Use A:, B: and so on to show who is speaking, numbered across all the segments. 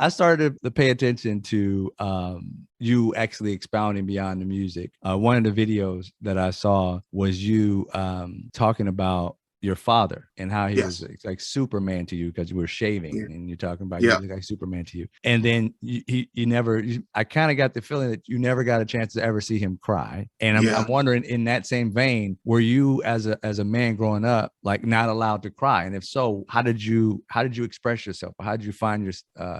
A: I started to pay attention to you actually expounding beyond the music. One of the videos that I saw was you talking about your father and how he was
B: Yes.
A: like Superman to you because you were shaving,
B: Yeah.
A: and you're talking about he
B: Yeah.
A: was like Superman to you. And then you never, I kind of got the feeling that you never got a chance to ever see him cry. And I'm
B: Yeah.
A: wondering, in that same vein, were you as a man growing up like not allowed to cry? And if so, how did you express yourself? How did you find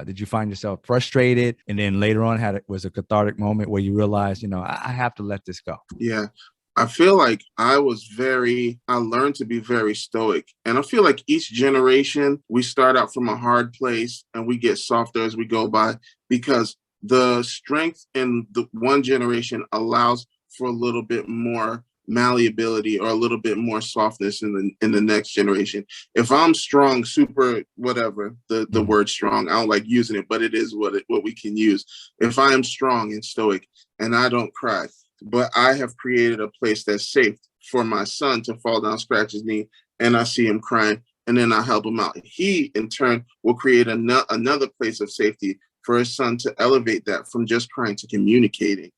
A: did you find yourself frustrated? And then later on was a cathartic moment where you realized, I have to let this go.
B: Yeah. I feel like I learned to be very stoic. And I feel like each generation, we start out from a hard place and we get softer as we go by, because the strength in the one generation allows for a little bit more malleability or a little bit more softness in the next generation. If I'm strong, super, whatever, the word strong, I don't like using it, but it is what we can use. If I am strong and stoic and I don't cry, but I have created a place that's safe for my son to fall down, scratch his knee, and I see him crying, and then I help him out. He, in turn, will create another place of safety for his son to elevate that from just crying to communicating.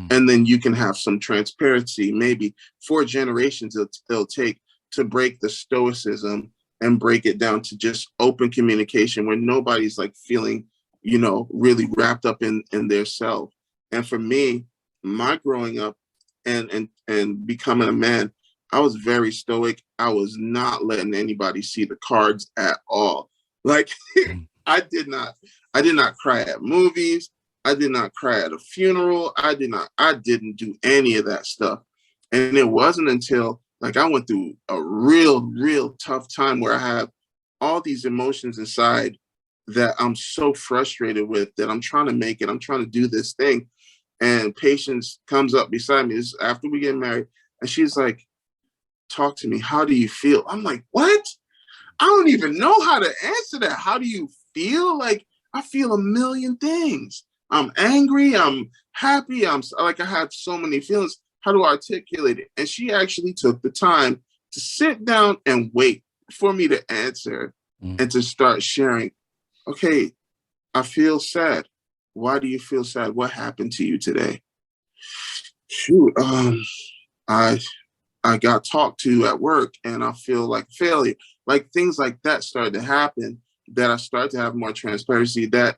B: And then you can have some transparency. Maybe 4 generations it'll take to break the stoicism and break it down to just open communication where nobody's like feeling, really wrapped up in their self. And for me, my growing up and becoming a man, I was very stoic. I was not letting anybody see the cards at all. Like I did not cry at movies. I did not cry at a funeral. I didn't do any of that stuff. And it wasn't until like I went through a real tough time where I have all these emotions inside that I'm so frustrated with, that I'm trying to make it. I'm trying to do this thing. And Patience comes up beside me. This is after we get married. And she's like, talk to me. How do you feel? I'm like, what? I don't even know how to answer that. How do you feel? Like, I feel a million things. I'm angry. I'm happy. I have so many feelings. How do I articulate it? And she actually took the time to sit down and wait for me to answer and to start sharing. Okay, I feel sad. Why do you feel sad? What happened to you today? Shoot, I got talked to at work and I feel like failure. Like things like that started to happen, that I started to have more transparency, that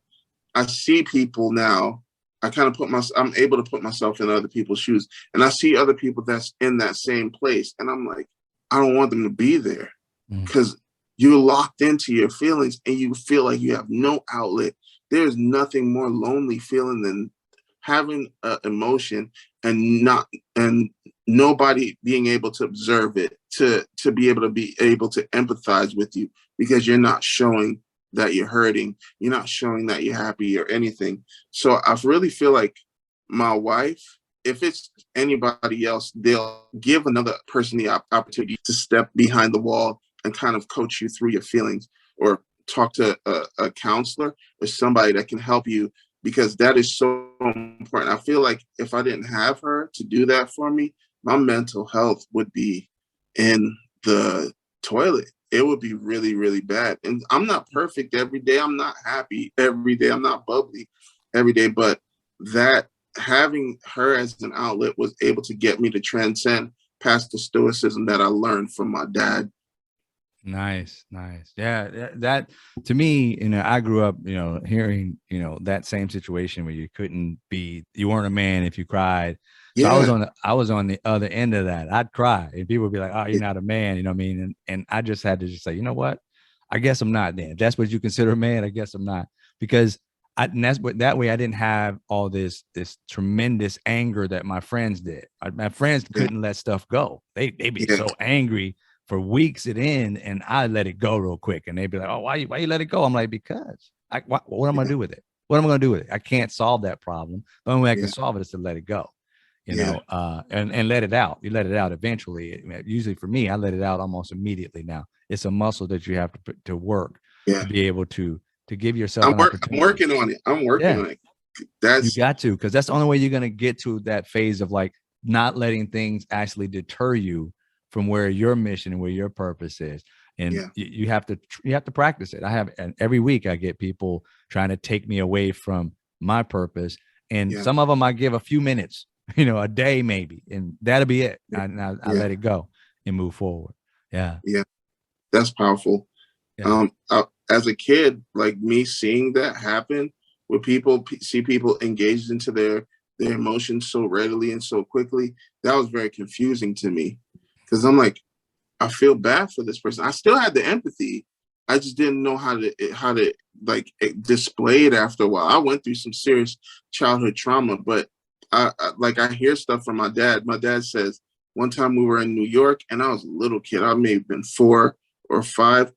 B: I see people now. I'm able to put myself in other people's shoes, and I see other people that's in that same place. And I'm like, I don't want them to be there because you're locked into your feelings and you feel like you have no outlet. There's nothing more lonely feeling than having an emotion and nobody being able to observe it, to be able to empathize with you, because you're not showing that you're hurting, you're not showing that you're happy or anything. So I really feel like my wife, if it's anybody else, they'll give another person the opportunity to step behind the wall and kind of coach you through your feelings, or talk to a counselor or somebody that can help you, because that is so important. I feel like if I didn't have her to do that for me, my mental health would be in the toilet. It would be really, really bad. And I'm not perfect every day. I'm not happy every day. I'm not bubbly every day. But that having her as an outlet was able to get me to transcend past the stoicism that I learned from my dad.
A: Nice. Yeah, that to me, I grew up, hearing, that same situation where you weren't a man if you cried. So
B: Yeah.
A: I was on the other end of that. I'd cry and people would be like, "Oh, you're not a man," you know what I mean? And I just had to just say, you know what? I guess I'm not then. If that's what you consider a man, I guess I'm not. Because that way I didn't have all this tremendous anger that my friends did. My friends couldn't let stuff go. They'd be
B: Yeah.
A: so angry for weeks at end, and I let it go real quick. And they'd be like, "Oh, why you let it go?" I'm like, because what am I gonna do with it? What am I gonna do with it? I can't solve that problem. The only way I can solve it is to let it go, and let it out. You let it out eventually. Usually for me, I let it out almost immediately now. It's a muscle that you have to work to be able to give yourself an opportunity.
B: I'm working on it. I'm working on it.
A: You got to, because that's the only way you're going to get to that phase of like not letting things actually deter you from where your mission and where your purpose is. And you have to practice it. And every week I get people trying to take me away from my purpose. And some of them I give a few minutes, a day maybe, and that'll be it. I let it go and move forward. Yeah.
B: Yeah. That's powerful.
A: Yeah.
B: As a kid, like me seeing that happen, where people see people engaged into their emotions so readily and so quickly, that was very confusing to me, because I'm like, I feel bad for this person. I still had the empathy. I just didn't know how to like display it after a while. I went through some serious childhood trauma, but I hear stuff from my dad. My dad says one time we were in New York and I was a little kid. I may have been 4 or 5.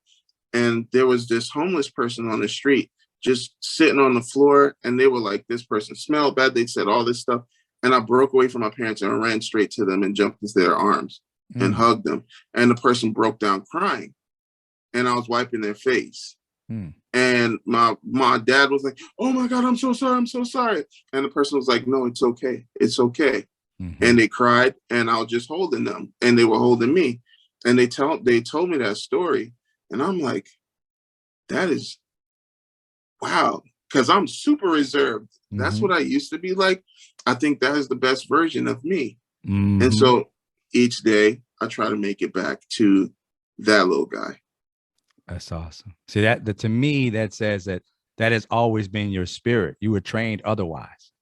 B: And there was this homeless person on the street just sitting on the floor. And they were like, this person smelled bad. They said all this stuff. And I broke away from my parents and ran straight to them and jumped into their arms and hugged them. And the person broke down crying. And I was wiping their face. And my dad was like, oh my God, I'm so sorry. I'm so sorry. And the person was like, no, it's okay. It's okay. And they cried and I was just holding them and they were holding me. And they told me that story. And I'm like, that is, wow. Because I'm super reserved. That's what I used to be like. I think that is the best version of me. And so each day I try to make it back to that little guy.
A: That's awesome. See, that to me, that says that has always been your spirit. You were trained otherwise.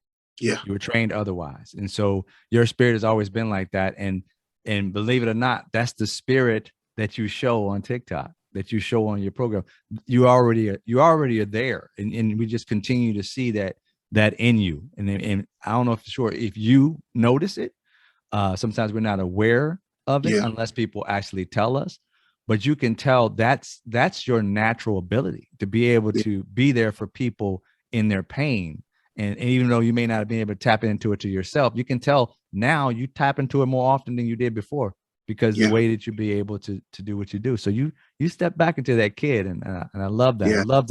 B: Yeah.
A: You were trained otherwise. And so your spirit has always been like that. And believe it or not, that's the spirit that you show on TikTok, that you show on your program. You already are there. And we just continue to see that in you. And I don't know if you notice it. Sometimes we're not aware of it unless people actually tell us. But you can tell that's your natural ability to be able to be there for people in their pain. And even though you may not have been able to tap into it to yourself, you can tell now you tap into it more often than you did before, because the way that you be able to do what you do. So you step back into that kid. And I love that. I love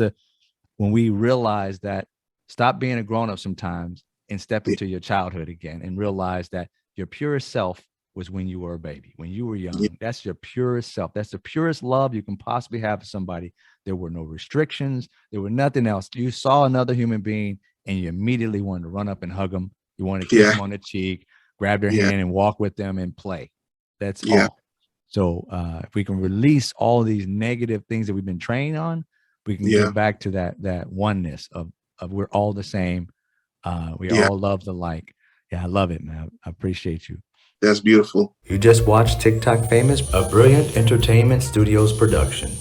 A: when we realize that, stop being a grown-up sometimes and step into your childhood again and realize that your purest self was when you were a baby, when you were young. That's your purest self. That's the purest love you can possibly have for somebody. There were no restrictions. There were nothing else. You saw another human being and you immediately wanted to run up and hug them. You wanted to kiss them on the cheek, grab their hand and walk with them and play. That's all. So if we can release all of these negative things that we've been trained on, we can get back to that oneness of we're all the same. We all love the like. Yeah, I love it, man. I appreciate you.
B: That's beautiful.
A: You just watched TikTok Famous, a Brilliant Entertainment Studios production.